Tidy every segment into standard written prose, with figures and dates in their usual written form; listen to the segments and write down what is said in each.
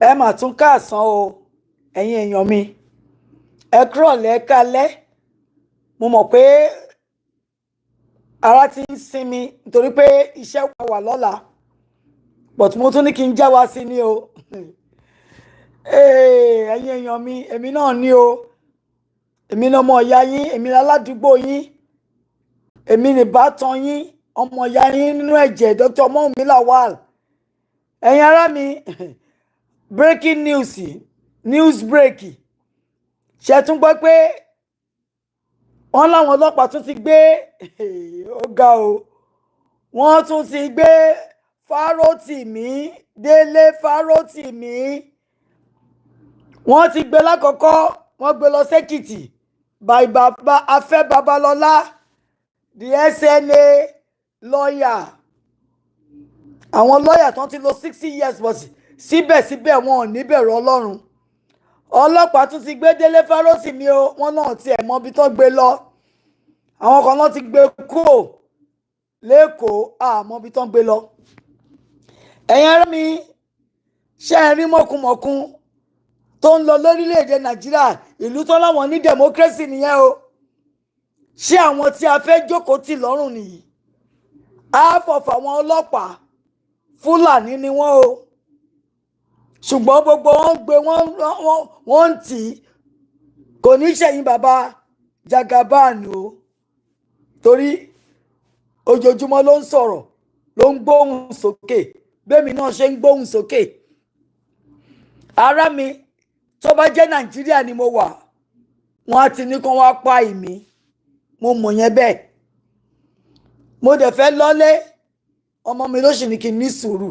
ẹ mà tún káàsán o ẹ̀yin èèyàn mi ẹ kúrọ̀lẹ́ kálẹ́ mo mọ̀ pé ara ti ń sinmi nítorí pé iṣẹ́ wà lọ́la but mo tún ní kí n já wa sí ni o ẹ̀yin èèyàn mi èmi náà ní o èmi ní ọmọ ìyá yín èmi ní aládùúgbò yín èmi ní ìbátan yín ọmọ ìyá yín nínú ẹ̀jẹ̀ Dr. Mọ́wùmí Lawal ẹ̀yin ará mi breaking news break ṣe tún gbọ́ pé wọ́n láwọn ọlọ́pàá tún ti gbé ó ga o wọ́n tún ti gbé Farotimi Délé Farotimi wọ́n ti gbé lákọ̀ọ́kọ́ wọ́n gbé lọ sẹ́kìtì bàbá Afẹ́ Babalọ́lá the Ṣęlę lawyer àwọn lọ́yà tán ti lò 60 years but síbẹ̀síbẹ̀ wọn ò ní bẹ̀rù Ọlọ́run ọlọ́pàá tún ti gbé Délé Farotimi o wọ́n náà tiẹ̀ mọ ibi tó gbé lọ àwọn kan náà ti gbé kúrò lẹ́kọ̀ọ́ àmọ́ ibi tó gbé lọ ẹ̀yin ará mi ṣe é rí mọ̀kùmọ̀kùn tó ń lọ lórílẹ̀‐èdè Nàìjíríà ìlú tó láwọn ní democracy nìyẹn o ṣé àwọn tí a fẹ́ jókòó tì lọ́rùn nìyí àfọ̀fọ̀ àwọn ọlọ́pàá Fúlàní ni wọ́n o ṣùgbọ́n gbogbo wọn gbé wọ́n ń tì í kò ní ṣẹ̀yìn bàbá Jagaban o torí ojoojúmọ́ ló ń sọ̀rọ̀ ló ń gbóhùn sókè bẹ́ẹ̀mi náà ṣe ń gbóhùn sókè ará mi tó bá jẹ́ Nàìjíríà ni mo wà wọ́n á ti ní kán wá pa ìmí mo mọ̀ yẹn bẹ́ẹ̀ mo dẹ̀ fẹ́ lọ́lé ọmọ mi ló sì ní kí n ní sùúrù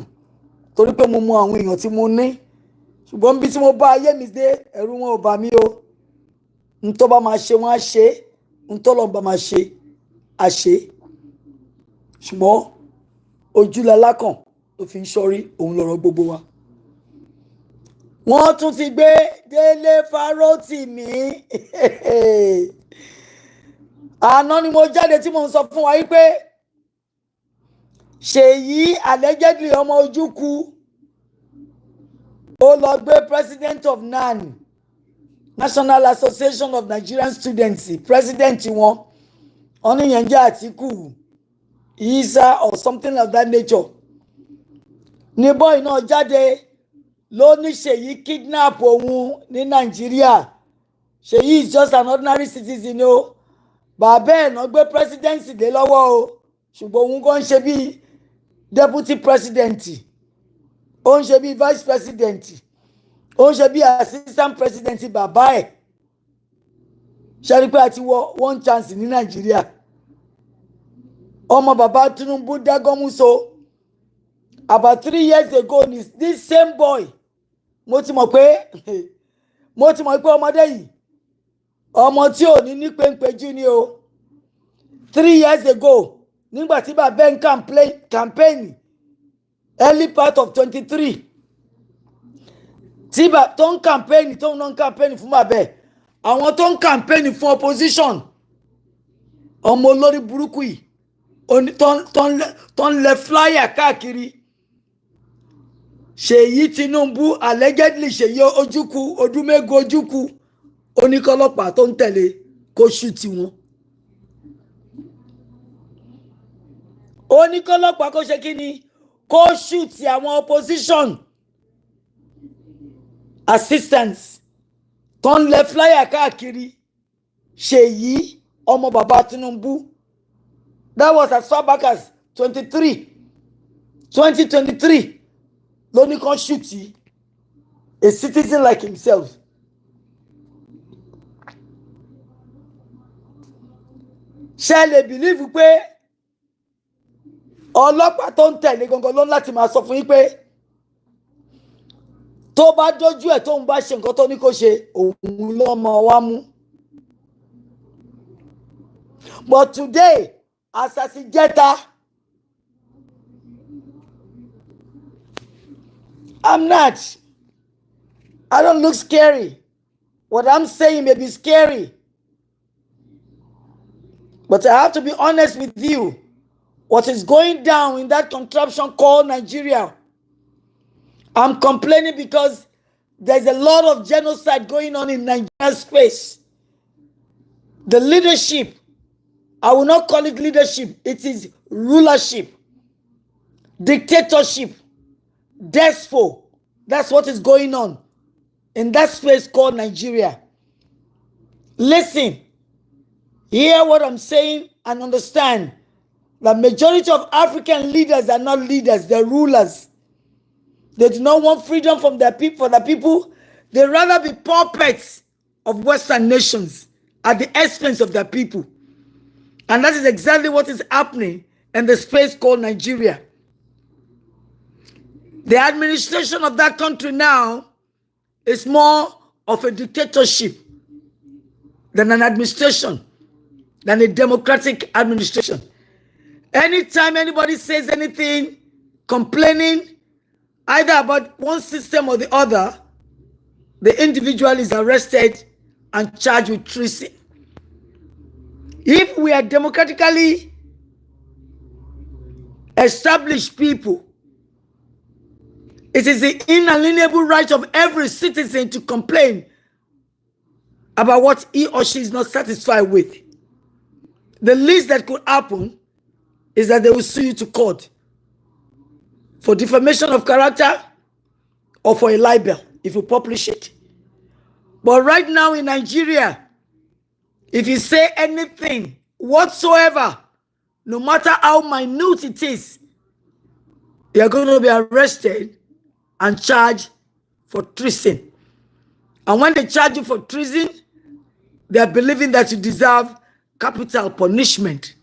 torí pé mo mọ àwọn èèyàn tí mo ní ṣùgbọ́n bí tí mo bá ayé mi dé ẹ̀rù wọn ò bà mí o n tó bá máa ṣe wọn á ṣe n tó lọ́n bá máa ṣe á ṣe ṣùgbọ́n ojúlala kan ló fi ń ṣọ́rí òun lọ́rọ̀ gbogbo wa. wọ́n tún ti gbé Délé Farotimi àná ni mo jáde tí mo ń sọ fún wa wípé Ṣèyí allegedly ọmọ Ojukwu ó lọ gbé president of NAN National Association of Nigerian Students president wọn oníyẹn jẹ́ Àtíkù Isa or something of that nature ní bọ́ọ̀ náà jáde ló ní Ṣèyí kidnap òun ní Nàìjíríà Ṣèyí is just an ordinary citizen o bàbá ẹ̀ náà gbé presidency lé lọ́wọ́ o ṣùgbọ́n òun kàn ń ṣe bíi deputy president ó ń ṣe bíi vice president ó ń ṣe bíi assistant president bàbá ẹ̀ ṣe rí pé àti wọ one chance ní Nàìjíríà ọmọ bàbá Tinubu dágọ́mú so about 3 years ago ni this same boy mo ti mọ̀ pé ọmọdé yìí ọmọ tí ò ní péńpéjú ni o 3 years ago nígbà tí bàbá ń campaign early part of 23 tí tó ń campaign tó ń non campaign fún bàbá ẹ̀ àwọn tó ń campaign fún opposition ọmọ olórí burúkú yìí tó ń lẹ flyer káàkiri Ṣèyí Tinubu allegedly Ṣèyí Odúmẹ́gun Ojukwu oníkọlọ́pàá tó ń tẹ̀lé kó ṣùtì wọn oníkọlọ́pàá kó ṣe kí ni kó ṣùtì àwọn opposition assistants tó ń lẹ flyer káàkiri Ṣèyí ọmọ bàbá Tinubu that was as far back as 2023 lóní kan ṣùtì a citizen like himself. ṣe lè bìlíìfù pé ọlọ́pàá tó ń tẹ̀lé gangan ló ń láti máa sọ fún yín pé tó bá dójú ẹ̀ tóun bá ṣe nǹkan tó ní kó ṣe òun ló mọ wá mú. But today assassin jẹta I don't look scary. What I'm saying may be scary. But I have to be honest with you. What is going down in that contraption called Nigeria? I'm complaining because there's a lot of genocide going on in Nigerian space. The leadership, I will not call it leadership, it is rulership, dictatorship, despot. That's what is going on in that space called Nigeria. Listen, hear what I'm saying and understand. The majority of African leaders are not leaders, they're rulers. They do not want freedom from their people, for the people. They rather be puppets of Western nations at the expense of their people. And that is exactly what is happening in the space called Nigeria. The administration of that country now is more of a dictatorship than an administration, than a democratic administration. Anytime anybody says anything, complaining, either about one system or the other, the individual is arrested and charged with treason. If we are democratically established people, it is the inalienable right of every citizen to complain about what he or she is not satisfied with. The least that could happen is that they will sue you to court for defamation of character or for a libel if you publish it. But right now in Nigeria, if you say anything whatsoever, no matter how minute it is, you are going to be arrested and charged for treason. And when they charge you for treason, they are believing that you deserve capital punishment.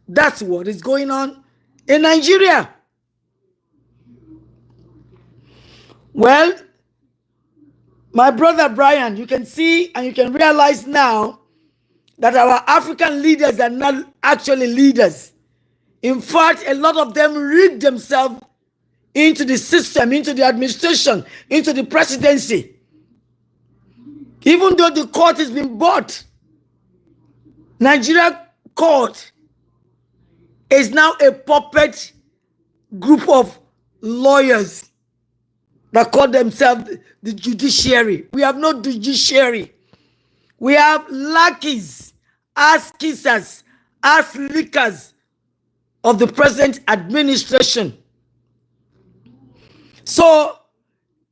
That's what is going on in Nigeria. Well, my brother Brian, you can see and you can realize now that our African leaders are not actually leaders. In fact, a lot of them rig themselves into the system, into the administration, into the presidency. Even though the court has been bought, Nigeria court is now a puppet group of lawyers that call themselves the judiciary. We have no judiciary. We have lackeys, ass kissers, ass lickers of the present administration. So,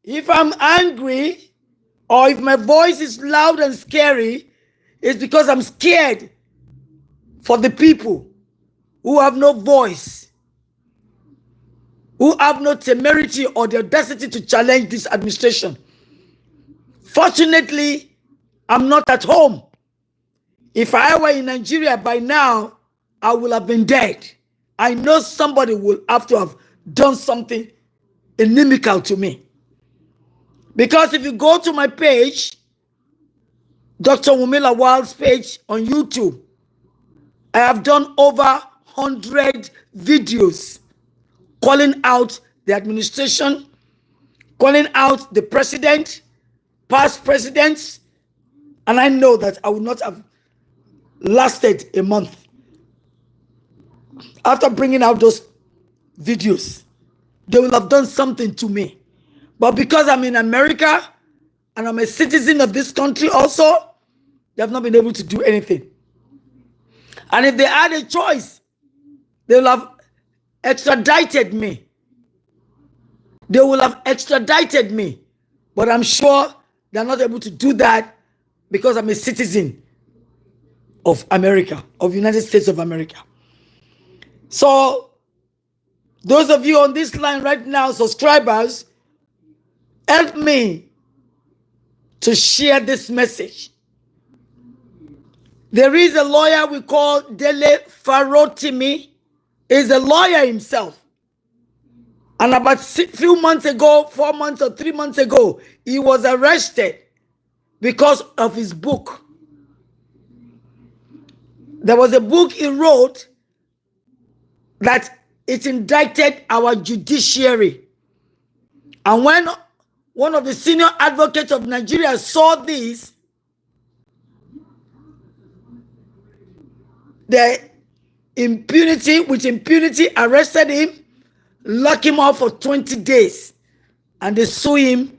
if I'm angry or if my voice is loud and scary, it's because I'm scared for the people who have no voice, who have no temerity or the audacity to challenge this administration. Fortunately, I'm not at home. If I were in Nigeria by now, I would have been dead. I know somebody will have to have done something inimical to me. Because if you go to my page, Dr. Wumila Wild's page on YouTube, I have done over 100 videos calling out the administration, calling out the president, past presidents, and I know that I would not have lasted a month after bringing out those videos. They will have done something to me. But because I'm in America and I'm a citizen of this country also, they have not been able to do anything. And if they had a choice, they will have extradited me. They will have extradited me. But I'm sure they're not able to do that because I'm a citizen of America, of United States of America. So, those of you on this line right now, subscribers, help me to share this message. There is a lawyer we call Dele Farotimi. He's a lawyer himself. And about a few months ago, 4 months or 3 months ago, he was arrested because of his book. There was a book he wrote that it indicted our judiciary. And when one of the senior advocates of Nigeria saw this, with impunity, arrested him, locked him up for 20 days, and they sued him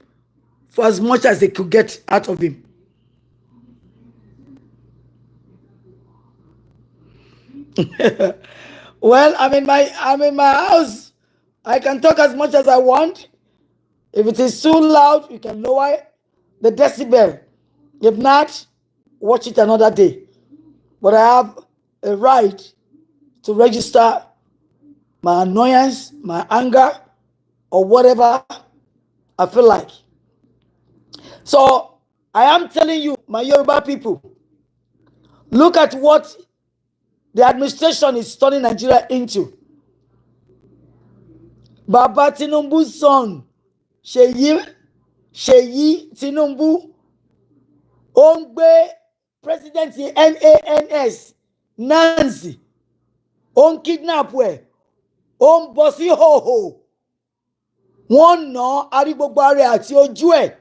for as much as they could get out of him. Well, I'm in my house. I can talk as much as I want. If it is too loud, you can lower the decibel. If not, watch it another day. But I have a right to register my annoyance, my anger, or whatever I feel like. So I am telling you, my Yoruba people, look at what the administration is turning Nigeria into. Baba Tinubu's son, Ṣèyí Tinubu, ó ń gbé president NANS Nancy, ó ń kidnap ẹ̀, ó ń bọ́ sí hòhò, wọ́n ná arí gbogbo ara ẹ̀ àti ojú ẹ̀.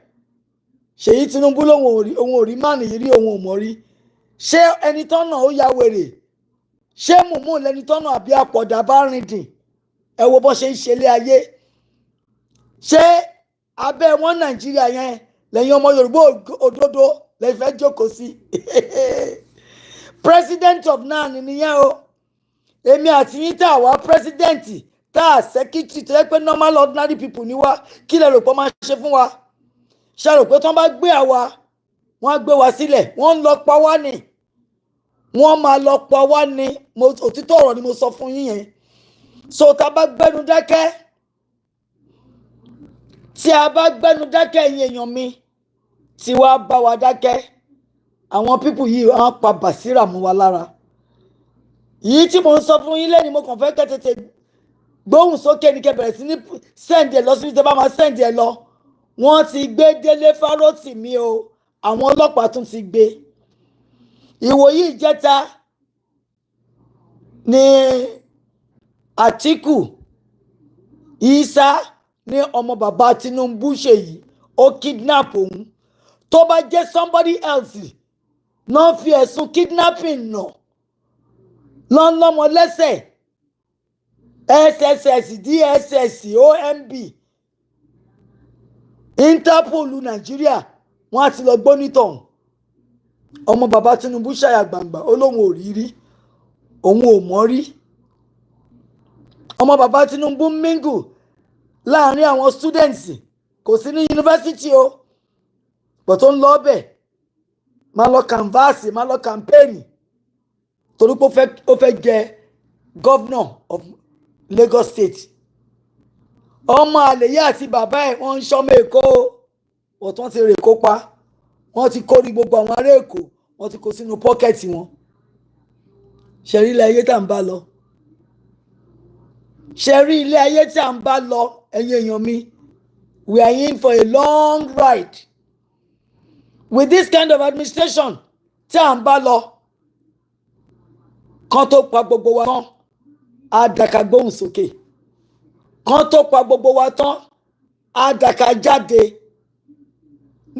Ṣèyí Tinubu lòun ò rí mánì yìí rí, òun ò mọ̀ rí. Ṣé ẹni tọ́nà ó ya wèrè? Ṣé mùmú lẹni tọ́nà àbí àpọ̀dà bá rìn dìn? Ẹ wo bó ṣe ń ṣe ilé ayé. Ṣé abẹ́ wọn Nàìjíríà yẹn lẹ́yìn ọmọ Yorùbá òdodo lè fẹ́ jókòó sí? President of nan nìyẹn o. Èmi àti yín tá wá president tá secretary tó yẹ pé normal ordinary people ni wá, kí lẹ rò pé máa ṣe fún wa? Ṣé rò pé tán bá gbé àwa, wọ́n á gbé wa sílẹ̀, wọ́n ń lọ pa wá ni. Wọ́n máa lọ pa wá ni. Òtítọ́ ọ̀rọ̀ ni mo sọ fún yín yẹn. So tá bá gbẹ́nu dákẹ́, tí a bá gbẹ́nu dákẹ́ ẹ̀yin èèyàn mi, tí wàá bá wa dákẹ́, àwọn people yìí wọ́n pa bàsírà mú wa lára. Yìí tí mo ń sọ fún yín lẹ́ni mo kàn fẹ́ kẹ́ tètè gbóhùn sókè ní kẹ́ bẹ̀rẹ̀ sí ní send ẹ̀ lọ sí ìjọba máa send ẹ̀ lọ. Wọ́n ti gbé Délé Farotimi o, àwọn ọlọ́pàá tún ti gbé. Ìwòyí ìjẹta ní Àtíkù Ìsá ní ọmọ bàbá Tinubu Ṣèyí, ó kidnap òun. Tó bá jẹ́ somebody else náà fi ẹ̀sùn kidnapping náà lọ́nlọ́mọ lẹ́sẹ̀, SSS, DSS, OMB, Interpol Nàìjíríà, wọ́n á ti lọ gbónítọ̀hún. Ọmọ bàbá Tinubu ṣàyà gbangba, ó lóun ò rí rí, òun ò mọ̀ rí. Ọmọ bàbá Tinubu mingle láàrin àwọn students, kò sí ní yunifásitì o, but ó ń lọ bẹ̀, máa lọ canvass, máa lọ campaign, torí pé ó fẹ́ jẹ governor of Lagos State. Ọmọ àlèyé àti bàbá ẹ̀ wọ́n ń ṣọmọ Èkó, but wọ́n ti rè kó pa. Wọ́n ti kórí gbogbo àwọn ará Èkó, wọ́n ti kó sínú pọ́kẹ́tì wọn. Ṣẹ̀rí ilé ayé tá à ń bá lọ. Ṣẹ̀rí ilé ayé tí à ń bá lọ, ẹ̀yin èèyàn mi. We are in for a long ride. With this kind of administration tí à ń bá lọ, kan tó pa gbogbo wa tán, á dàka gbóhùn sókè. Kan tó pa gbogbo wa tán, á dàka jáde.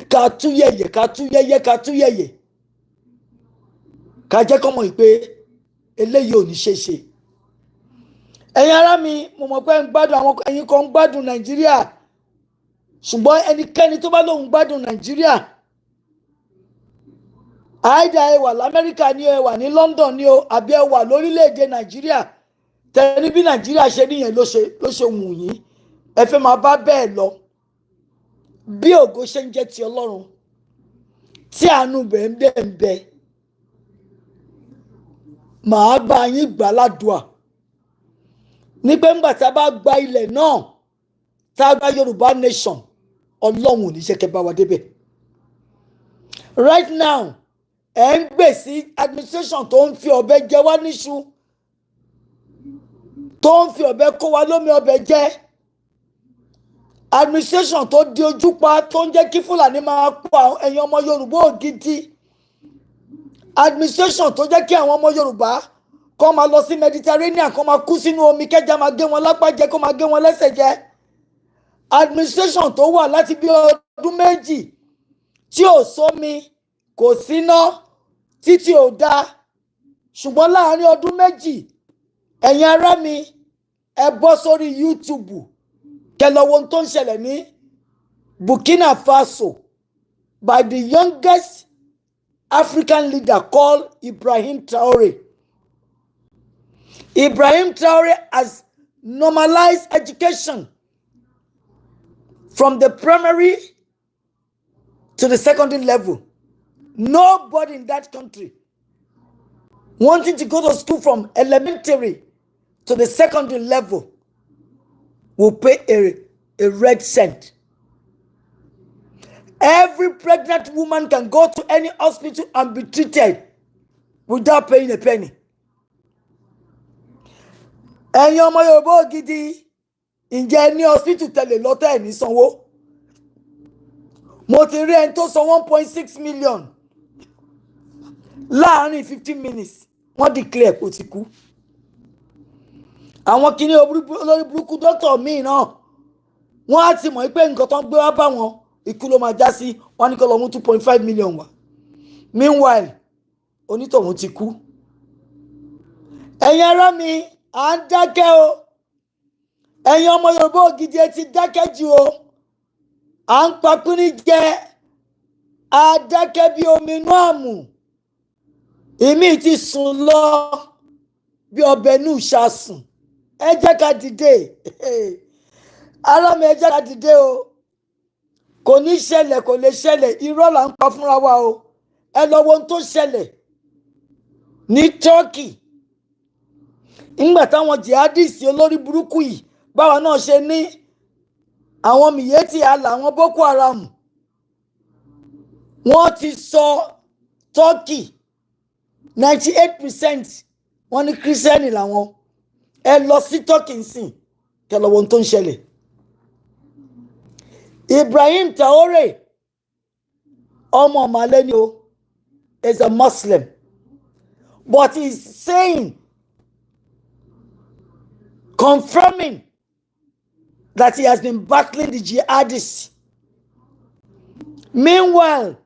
Ká tú yẹ̀yẹ̀, ká tú yẹ̀yẹ̀, ká tú yẹ̀yẹ̀. Ká jẹ́ kó mọ̀ pé eléyìí ò ní ṣe ṣe. Ẹ̀yin ará mi, mo mọ̀ pé ń gbádùn àwọn ẹ̀yin kan ń gbádùn Nàìjíríà. Ṣùgbọ́n ẹnikẹ́ni tó bá lóun gbádùn Nàìjíríà, àìdá ẹ wà l'Amẹ́ríkà ni ẹ wà ní London ni o, àbí ẹ wà lórílẹ̀-èdè Nàìjíríà. Tẹ̀rí bí Nàìjíríà ṣe níyẹn ló ṣe wù yín. Ẹ fẹ́ máa bá bẹ́ẹ̀ lọ. Bí ògo ṣe ń jẹ́ ti Ọlọ́run, tí àánú bẹ̀ ń bẹ̀ ń bẹ, màá bá yín gbà ládùúà. Ní pé ńgbà tá a bá gba ilẹ̀ náà, tá a gba Yorùbá nation, Ọlọ́run ò ní jẹ́ kẹ́ bá wa débẹ̀. Right now, ẹ̀ ń gbè sí administration tó ń fi ọ̀bẹ jẹ wá níṣu, tó ń fi ọ̀bẹ kó wa lómi ọbẹ̀ jẹ. Administration tó di ojú pa, tó ń jẹ́ kí Fúlàní máa pa ẹ̀yin ọmọ Yorùbá Ògidì. Administration tó jẹ́ kí àwọn ọmọ Yorùbá kó máa lọ sí Mediterranean, kó máa kú sínú omi, kẹ́ja máa gé wọn lápá jẹ, kó máa gé wọn lẹ́sẹ̀ jẹ. Administration tó wà láti bí ọdún méjì tí ò sómi, kò síná, títí ò dáa. Ṣùgbọ́n láàárín ọdún méjì, ẹ̀yin ará mi, ẹ bọ́ sórí YouTube, kẹ́ lọ wo ohun tó ń ṣẹlẹ̀ ní Burkina Faso by the youngest African leader called Ibrahim Traore. Ibrahim Traore has normalized education from the primary to the secondary level. Nobody in that country wanting to go to school from elementary to the secondary level will pay a red cent. Every pregnant woman can go to any hospital and be treated without paying a penny. Ẹ̀yin ọmọ Yorùbá Ogidi, ǹjẹ́ ní hospital tẹ̀lé lọ́tẹ̀ ẹ̀ ní sanwó? Mo ti rí ẹni tó san 1.6 million láàárín 15 minutes. Wọ́n declare kò ti kú. Àwọn kìíní olórí burúkú dọ́tọ̀ míì náà wọ́n á ti mọ̀ pé nǹkan tó ń gbé wá bá wọn ikú ló máa já sí, wọ́n ní kó lọ mú 2.5 million wá. Meanwhile onítọ̀hún ti kú. Ẹ̀yin ará mi, à ń dákẹ́ o. Ẹ̀yin ọmọ Yorùbá Ogidi ẹ ti dákẹ́ jù o. À ń papírí jẹ, a dákẹ́ bí omi inú àmù. Ìmí ti sùn lọ bí ọbẹ̀ inú ìṣàsùn. Ẹ jẹ́ ká dìde. Ará mi, ẹ jẹ́ ká dìde o. Kò ní ṣẹlẹ̀, kò lè ṣẹlẹ̀, irọ́ là ń pa fúnra wa o. Ẹ lọ wo ohun tó ṣẹlẹ̀ ní Turkey. Nígbà táwọn jihadist olórí burúkú yìí báwa náà ṣe ní àwọn mìyétì àlà àwọn Boko Haram. Wọ́n ti sọ Turkey 98% wọ́n ní Kírísítẹ́nì làwọn. Ẹ lọ sí Turkey nsìn kẹ́ lọ wo ohun tó ń ṣẹlẹ̀. Ibrahim Traore ọmọ Màlẹ́ ni o, is a Muslim, but he's saying, confirming that he has been battling the jihadists. Meanwhile,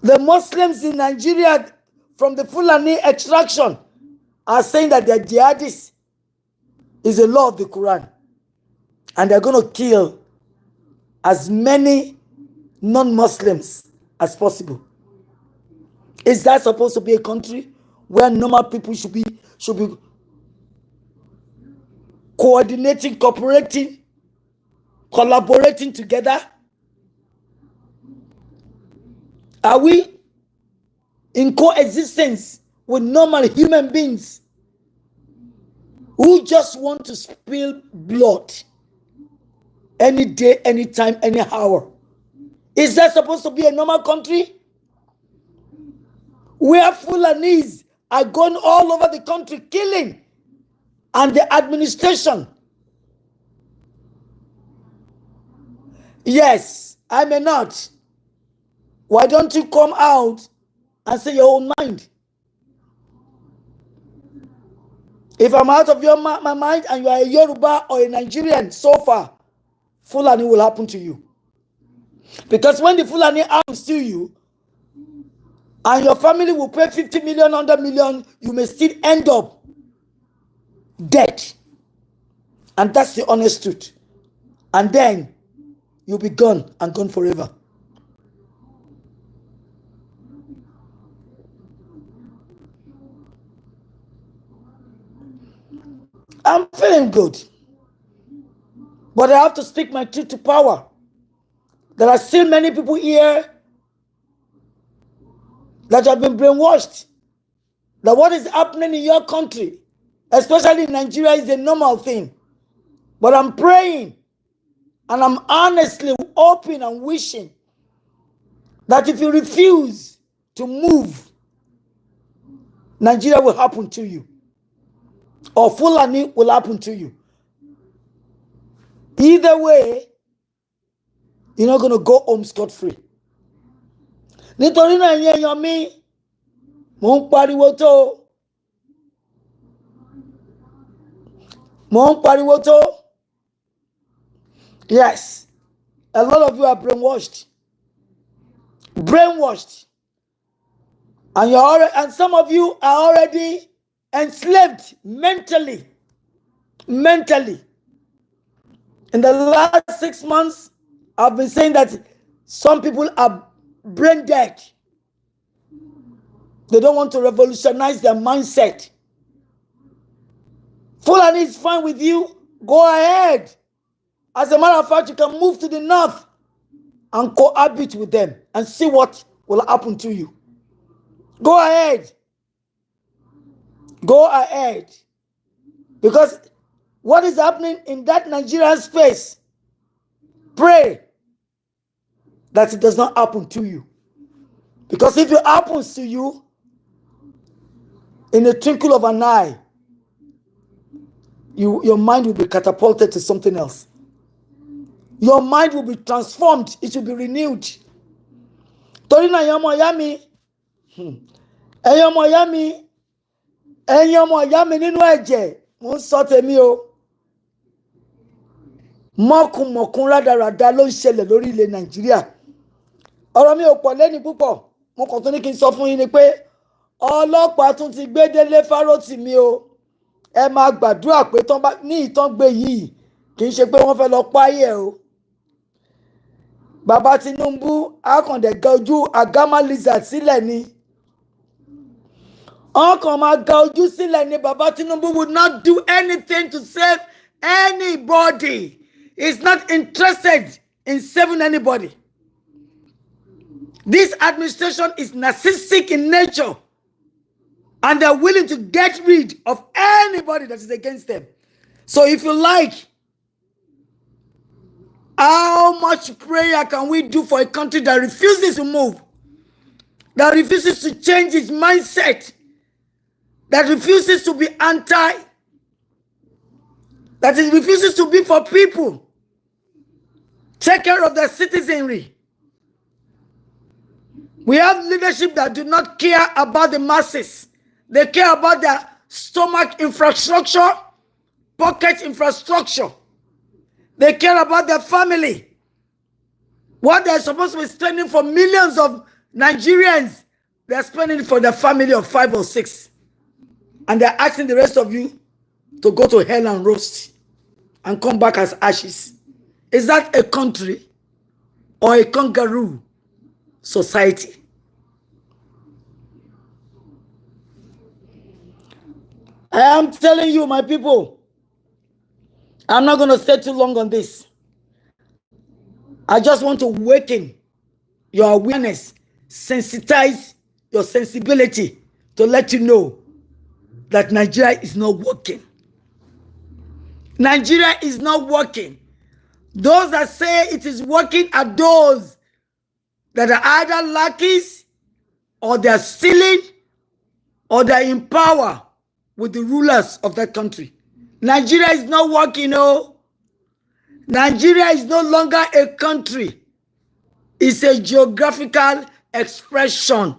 the Muslims in Nigeria from the Fulani extraction are saying that their jihadists is a law of the Quran. And they're going to kill as many non-Muslims as possible. Is that supposed to be a country where normal people should be coordinating, cooperating, collaborating together? Are we in coexistence with normal human beings who just want to spill blood any day, anytime, any hour? Is that supposed to be a normal country? Where Fulanis are going all over the country killing, and the administration, yes, I may not. Why don't you come out and say your own mind? If I'm out of my mind and you are a Yoruba or a Nigerian so far, Fulani will happen to you. Because when the Fulani happens to you, and your family will pay 50 million, 100 million, you may still end up dead. And that's the honest truth. And then you'll be gone and gone forever. I'm feeling good. But I have to speak my truth to power. There are still many people here that have been brainwashed. That what is happening in your country, especially in Nigeria, is a normal thing. But I'm praying and I'm honestly hoping and wishing that if you refuse to move, Nigeria will happen to you. Or Fulani will happen to you. Either way, you're not going to go home scot-free. Nítorí náà ẹ̀yin èèyàn mi, mò ń pariwo tó. Yes, a lot of you are brainwashed. And some of you are already enslaved mentally. In the last 6 months, I've been saying that some people are brain dead. They don't want to revolutionize their mindset. Fulani is fine with you. Go ahead. As a matter of fact, you can move to the north and cohabit with them and see what will happen to you. Go ahead. Go ahead. Because what is happening in that Nigerian space, pray that it does not happen to you. Because if it happens to you, in a twinkle of an eye, your mind will be catapulted to something else. Your mind will be transformed. It will be renewed. Torina yomo yami. Eyomo yami. Eyomo yami nínú ẹ̀jẹ̀. Mo ń sọ tèmi o. Mọ́kùnmọ̀kùn rádaràda ló ń ṣẹlẹ̀ lórí ilẹ̀ Nàìjíríà. Ọ̀rọ̀ mi ò pọ̀ lẹ́ni púpọ̀. Mo kàn tún ní kí n sọ fún yín ni pé ọlọ́pàá tún ti gbé délé Farotimi o. Ẹ máa gbàdúrà pé ní ìtàn gbé yìí kì í ṣe pé wọ́n fẹ́ lọ páyẹ̀ o. Bàbá Tinubu akàndẹ̀ ga ojú àgámá lizard sílẹ̀ ni. Ọkàn máa ga ojú sílẹ̀ ni. Bàbá Tinubu would not do anything to save anybody. He's not interested in saving anybody. This administration is narcissistic in nature. And they're willing to get rid of anybody that is against them. So if you like, how much prayer can we do for a country that refuses to move? That refuses to change its mindset? That refuses to be anti? That it refuses to be for people? Take care of their citizenry. We have leadership that do not care about the masses. They care about their stomach infrastructure, pocket infrastructure. They care about their family. What they're supposed to be spending for millions of Nigerians, they're spending for their family of 5 or 6. And they're asking the rest of you to go to hell and roast and come back as ashes. Is that a country or a kangaroo society? I am telling you, my people, I'm not going to stay too long on this. I just want to awaken your awareness, sensitize your sensibility to let you know that Nigeria is not working. Nigeria is not working. Those that say it is working are those that are either lackeys or they're stealing or they're in power with the rulers of that country. Nigeria is not working, no. Nigeria is no longer a country. It's a geographical expression.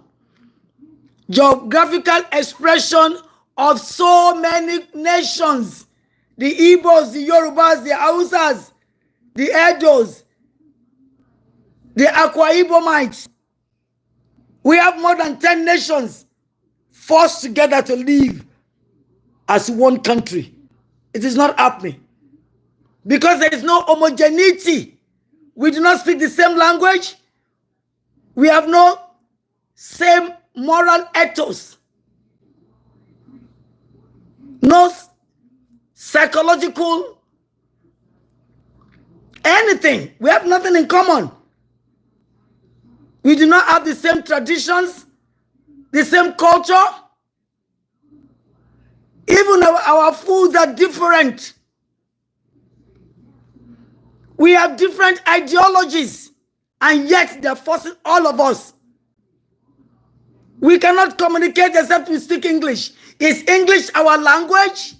Geographical expression of so many nations. The Igbos, the Yorubas, the Hausas, the Edos, the Akwa Ibomites. We have more than 10 nations forced together to live as one country. It is not happening. Because there is no homogeneity. We do not speak the same language. We have no same moral ethos. No psychological anything. We have nothing in common. We do not have the same traditions, the same culture. Even our foods are different. We have different ideologies, and yet they're forcing all of us. We cannot communicate except we speak English. Is English our language?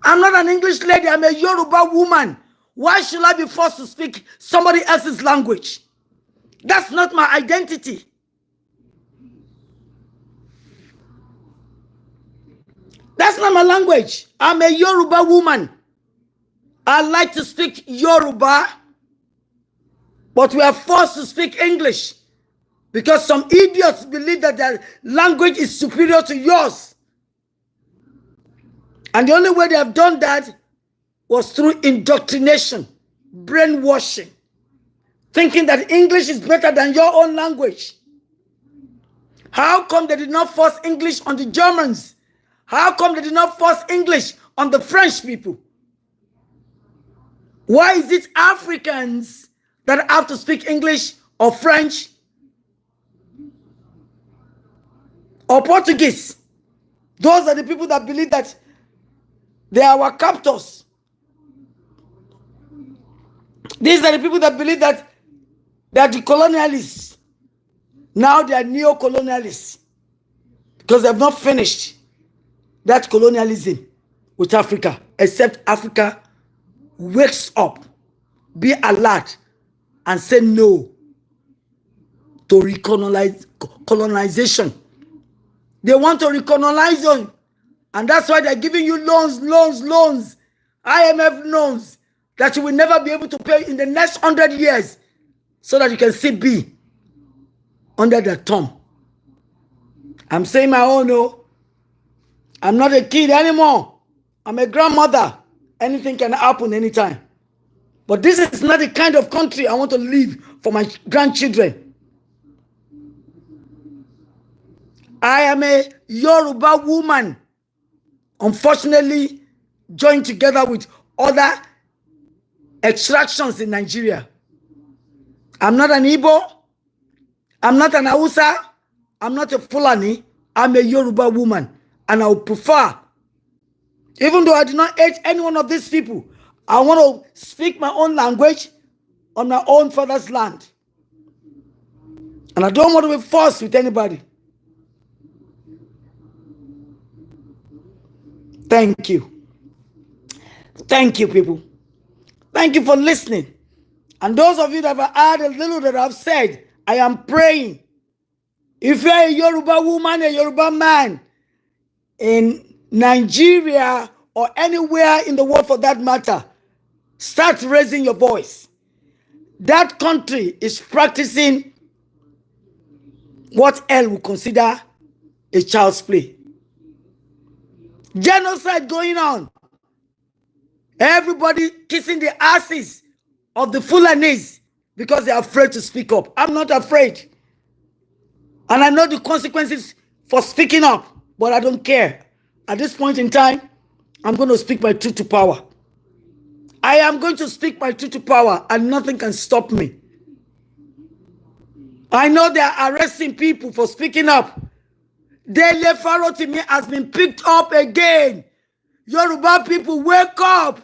I'm not an English lady, I'm a Yoruba woman. Why should I be forced to speak somebody else's language? That's not my identity. That's not my language. I'm a Yoruba woman. I like to speak Yoruba, but we are forced to speak English because some idiots believe that their language is superior to yours. And the only way they have done that was through indoctrination, brainwashing, thinking that English is better than your own language. How come they did not force English on the Germans? How come they did not force English on the French people? Why is it Africans that have to speak English or French or Portuguese? Those are the people that believe that they are our captors. These are the people that believe that they are the colonialists. Now they are neo-colonialists because they have not finished that colonialism with Africa, except Africa wakes up, be alert, and say no to colonization. They want to recolonize you, and that's why they're giving you loans, IMF loans that you will never be able to pay in the next 100 years, so that you can still be under their thumb. I'm saying my own, no. I'm not a kid anymore. I'm a grandmother. Anything can happen anytime. But this is not the kind of country I want to live for my grandchildren. I am a Yoruba woman, unfortunately joined together with other extractions in Nigeria. I'm not an Igbo. I'm not an Hausa. I'm not a Fulani. I'm a Yoruba woman. And I would prefer, even though I do not hate any one of these people, I want to speak my own language on my own father's land. And I don't want to be forced with anybody. Thank you. Thank you, people. Thank you for listening. And those of you that have heard a little that I've said, I am praying. If you're a Yoruba woman, a Yoruba man in Nigeria or anywhere in the world for that matter, start raising your voice. That country is practicing what hell would consider a child's play. Genocide going on. Everybody kissing the asses of the Fulanis because they're afraid to speak up. I'm not afraid. And I know the consequences for speaking up, but I don't care. At this point in time, I'm going to speak my truth to power. I am going to speak my truth to power, and nothing can stop me. I know they are arresting people for speaking up. Daily Farotimi has been picked up again. Yoruba people, wake up.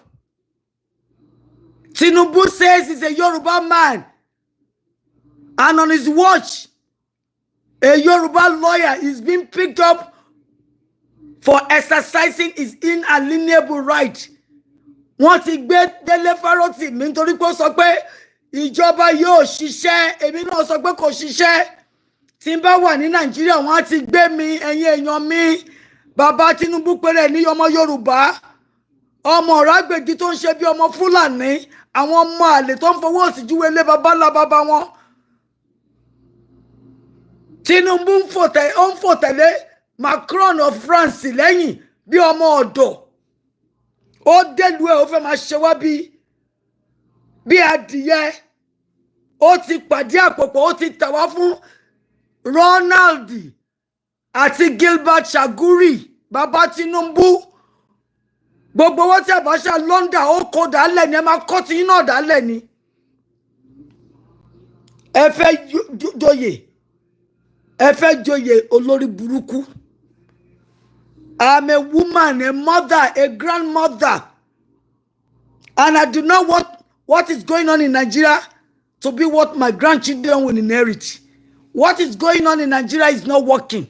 Tinubu says he's a Yoruba man. And on his watch, a Yoruba lawyer is being picked up for exercising his inalienable right. Wọ́n ti gbé Délé Farotimi nítorí pé ó sọ pé ìjọba yóò ṣiṣẹ́, èmi náà sọ pé kò ṣiṣẹ́. Tí n bá wà ní Nàìjíríà, wọ́n á ti gbé mi, ẹ̀yin èèyàn mi. Bàbá Tinubu péré ní ọmọ Yorùbá. Ọmọ Ọ̀rágbèjì tó ń ṣe bí ọmọ Fúlàní. Àwọn ọmọ àlè tó ń fọwọ́ sí júwe lé bàbá ńlá bàbá wọn. Tinubu ń fò tẹ̀lé Macron of France lẹ́yìn bí ọmọ ọ̀dọ̀. Ó délùú ẹ̀ ó fẹ́ máa ṣe wá bí adìyẹ. Ó ti pàdé àpòpọ̀, ó ti tà wá fún Ronald àti Gilbert Chaguri, bàbá Tinubu. Gbogbo owó tí Abacha London ó kó dálẹ̀ ni ẹ máa kọ́ tí iná dálẹ̀ ni. Ẹ fẹ́ joyè olórí burúkú. I'm a woman, a mother, a grandmother. And I do not want what is going on in Nigeria to be what my grandchildren will inherit. What is going on in Nigeria is not working.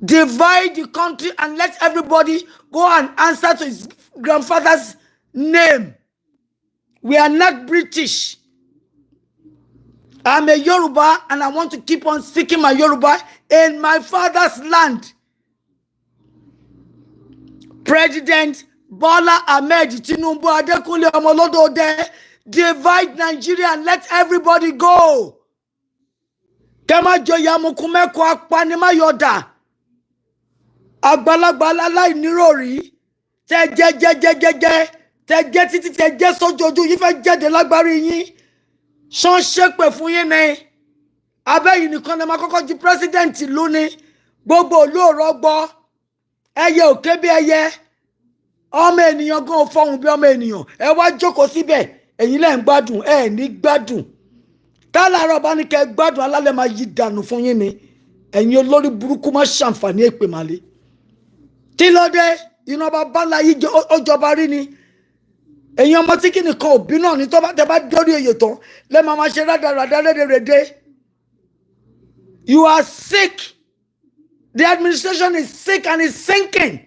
Divide the country and let everybody go and answer to his grandfather's name. We are not British. I'm a Yoruba and I want to keep on speaking my Yoruba in my father's land. President Bola Ahmed Tinubu Adekunle Omolodode, divide Nigeria and let everybody go. Kema joya mukumeko akpanima yoda. Agbalagba láláì níròrí. Tẹ́ jẹ́. tẹ jẹ́ títí tẹ jẹ́ sójoojú yìí fẹ́ jáde lágbárí yín ṣán ṣépè fún yín ni abẹ́yìn nìkan ni máa kọ́kọ́ di president lónìí gbogbo olóòrọ̀ gbọ́ ẹyẹ òkè bí ẹyẹ ọmọ ènìyàn gan fọhùn bí ọmọ ènìyàn ẹ wá jókòó síbẹ̀ ẹ̀yin lẹ́ ń gbádùn ẹ ní gbádùn tálàárọ̀ bá ní kẹ́ gbádùn alálẹ̀ máa yí dànù fún yín ni ẹ̀yin olórí burúkú má ṣàǹfààní èpè màlẹ́ kí ló dé iná bá bá láyé ọjọba rí ni ẹ̀yin ọmọ tí kìnnì kan òbí náà ní tó bá tẹ bá dórí oyè tán lẹ́ máa ṣe rádaràdá rédèrèdè you are sick the administration is sick and is sinking.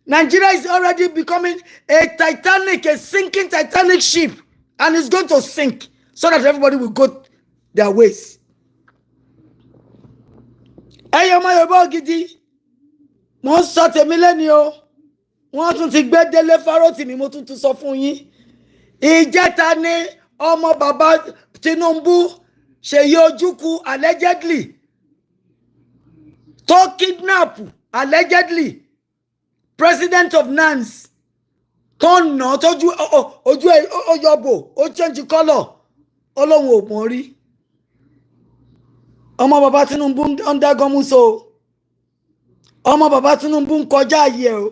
Nigeria is already becoming a Titanic, a sinking Titanic ship, and it's going to sink so that everybody will go their ways. Hey, ọmọ Yorùbá Ogidi, mo sọ tèmi lẹ́ni o, wọ́n tún ti gbé délé Farotimi mo tún sọ fún yín. Ìjẹta ni ọmọ bàbá Tinubu Ṣèyí Ojukwu allegedly tó kidnap allegedly president of NANS tó nà tójú ojú ọyọbò ó change color Ọlọ́run ò mọ̀ rí ọmọ bàbá Tinubu ń dágọ́mú so ọmọ bàbá Tinubu ń kọjá ayé o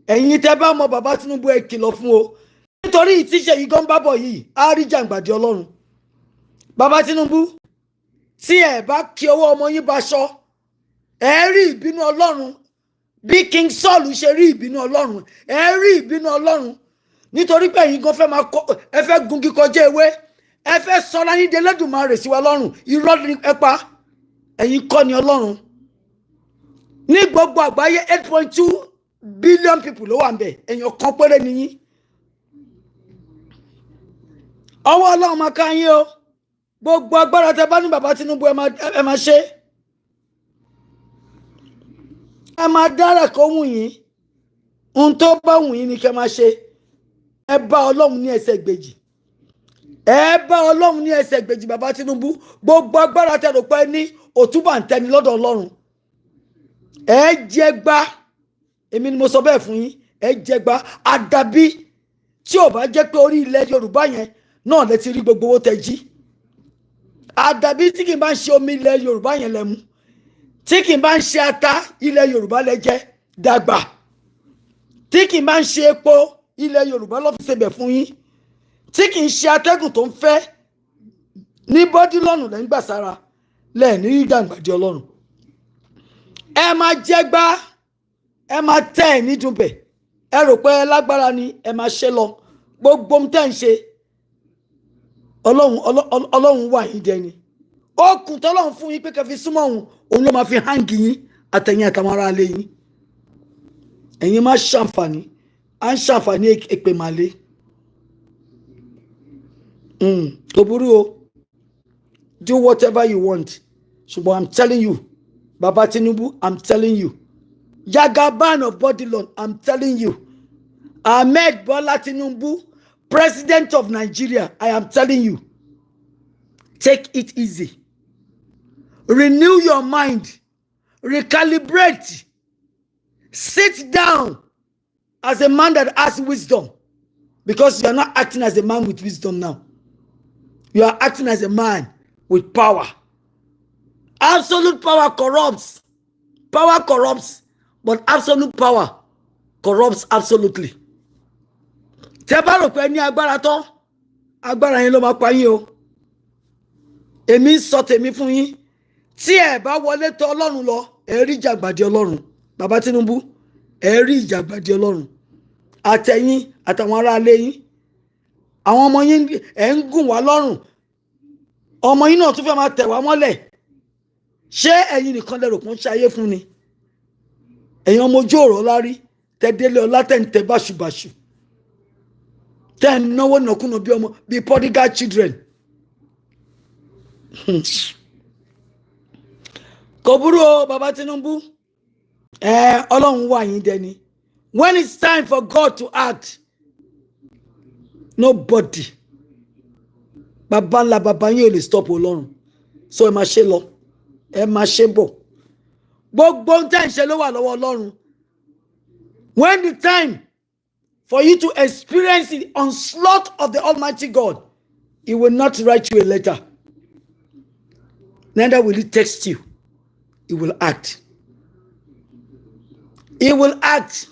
ẹ̀yin tẹ́ bá ọmọ bàbá Tinubu ẹ kìlọ̀ fún o nítorí ìtíṣe yìí gan bábọ̀ yìí á rí jàǹgbàdì Ọlọ́run bàbá Tinubu tí ẹ bá kí ọwọ́ ọmọ yín bá ṣọ́ ẹ rí ìbínú Ọlọ́run bí King Saul ṣe rí ìbínú Ọlọ́run ẹ rí ìbínú Ọlọ́run nítorí pé ẹ̀yin gan fẹ́ máa ẹ fẹ́ gungi kọjá ewé ẹ fẹ́ sọra yín de Ẹlẹ́dùmarè sí wa lọ́rùn irọ́ ni ẹ pa ẹ̀yin kọ́ ni Ọlọ́run ní gbogbo àgbáyé 8.2 billion people ló wà ńbẹ̀ èèyàn kan péré ni yín ọwọ́ Ọlọ́run máa ká yín o gbogbo agbára tẹ́ bá ní bàbá Tinubu ẹ máa ṣe ẹ máa dára kó wù yín ohun tó bá wù yín ni kẹ́ máa ṣe ẹ bá Ọlọ́run ní ẹsẹ̀ gbèjì ẹ bá Ọlọ́run ní ẹsẹ̀ gbèjì bàbá Tinubu gbogbo agbára tẹ́ rò pé ní òtúbà ń tẹni lọ́dọ̀ Ọlọ́run ẹ jẹ gbá èmi ni mo sọ bẹ́ẹ̀ fún yín ẹ jẹ gbá àdàbí tí ò bá jẹ́ pé orí ilẹ̀ Yorùbá yẹn náà lẹ ti rí gbogbo owó tẹ́ jí àdàbí tí kì í bá ń ṣe omi ilẹ̀ Yorùbá yẹn lẹ mú tí kì í bá ń ṣe ata ilẹ̀ Yorùbá lẹ jẹ dàgbà tí kì í bá ń ṣe epo ilẹ̀ Yorùbá ló fi ṣebẹ̀ fún yín tí kì í ṣe atẹ́gùn tó ń fẹ́ ní bọ́dí lọ́nù lẹ́ ń gbà sára lẹ́ẹ̀ní ìdàgbàdì Ọlọ́run ẹ máa jẹgbá ẹ máa tẹ́ ẹ̀ nídùnbẹ̀ ẹ rò pé lágbára ni ẹ máa ṣe lọ gbogbo ohun tẹ́ ń ṣe Ọlọ́run wà yín dẹni okùn tọ́lọ́run fún yín pé kẹ́ fi súnmọ́ òun ló máa fi hangi yín àtẹ̀yìn àtàwọn ará ilé yín ẹ̀yin máa ṣàǹfààní à ń ṣàǹfààní èpè màlẹ́ kò burú o do whatever you want ṣùgbọ́n I'm telling you Baba Tinubu I'm telling you Jagaban of Bodilon I'm telling you Ahmed Bola Tinubu President of Nigeria I am telling you take it easy renew your mind recalibrate sit down as a man that has wisdom because you are not acting as a man with wisdom now you are acting as a man with power. Absolute power corrupts, but absolute power corrupts absolutely. Tẹ́ bá rò pé ní agbára tán agbára yẹn ló máa pa yín o èmi ń sọ tèmi fún yín tí ẹ bá wọlé tọ̀ Ọlọ́run lọ ẹ rí ìjàgbàdì Ọlọ́run bàbá Tinubu ẹ rí ìjàgbàdì Ọlọ́run àtẹ̀yìn àtàwọn ará ilé yín àwọn ọmọ yín ẹ ń gùn wá lọ́rùn ọmọ yín náà tún fẹ́ máa tẹ̀ wá mọ́lẹ̀ ṣé ẹ̀yin nìkan lẹ rò pé ń ṣayé fún ni ẹ̀yin ọmọ ojú ọ̀rọ̀ lárí tẹ́délé ọlá tẹ́ ń tẹ báṣubàṣu tẹ́ ń náwó nàkúnà bí ọmọ bí prodigal children kò burú o bàbá Tinubu Ọlọ́run wà yín dẹni when it's time for God to act nobody bàbá ńlá bàbá yín ò lè stop Ọlọ́run so ẹ máa ṣe lọ ẹ máa ṣe bọ̀ gbogbo ohun tẹ́ ń ṣe ló wà lọ́wọ́ Ọlọ́run when the time for you to experience the onslaught of the Almighty God, He will not write you a letter. Neither will He text you. He will act. He will act.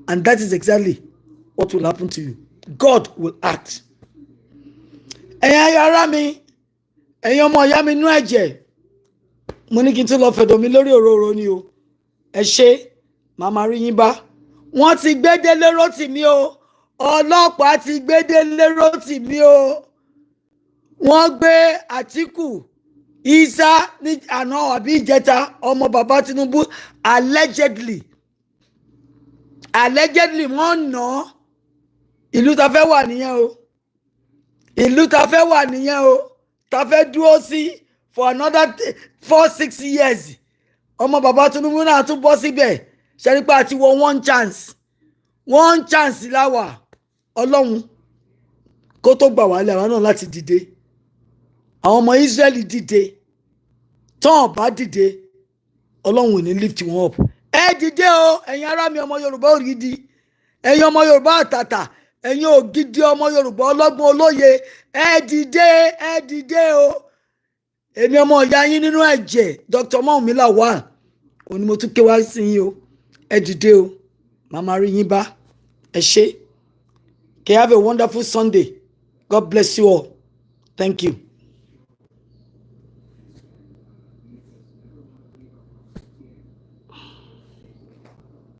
And that is exactly what will happen to you. God will act. Ẹ̀yin ará mi, ẹ̀yin ọmọ ìyá mi nú ẹ̀jẹ̀, mo ní kí n tún lọ fẹ̀dọ̀ mi lórí òróró ni o. Ẹ ṣé, màmá rí yín bá. Wọ́n ti gbé Délé Rótìmí o. Ọlọ́pàá ti gbé Délé Rótìmí o. Wọ́n gbé Àtíkù Isa ní àná àbí ìjẹta ọmọ bàbá Tinubu allegedly wọ́n nà ìlú ta fẹ́ wà nìyẹn o. Ìlú ta fẹ́ wà nìyẹn o. Ta fẹ́ dúró sí for another 4-6 years. Ọmọ bàbá Tinubu náà tún bọ́ síbẹ̀. Ṣẹ́rípà àti wọ one chance láwà. Ọlọ́run kó tó gbà wálé àwọn náà láti dìde. Àwọn ọmọ Israeli dìde. Tán bá dìde, Ọlọ́run ò ní lift wọn up. Ẹ dìde o, ẹ̀yin ará mi ọmọ Yorùbá Ògidì. Ẹ̀yin ọmọ Yorùbá àtàtà. Ẹ̀yin Ògidì ọmọ Yorùbá ọlọ́gbọ́n olóye. Ẹ dìde o. Èmi ọmọ ìyá yín nínú ẹ̀jẹ̀, Dr. Mọ́wùmí Lawal. Ó ní mo tún ké wá sí yín o. Ẹ dìde o. Màmá rí yín bá. Ẹ ṣé. Okay, have a wonderful Sunday. God bless you all. Thank you.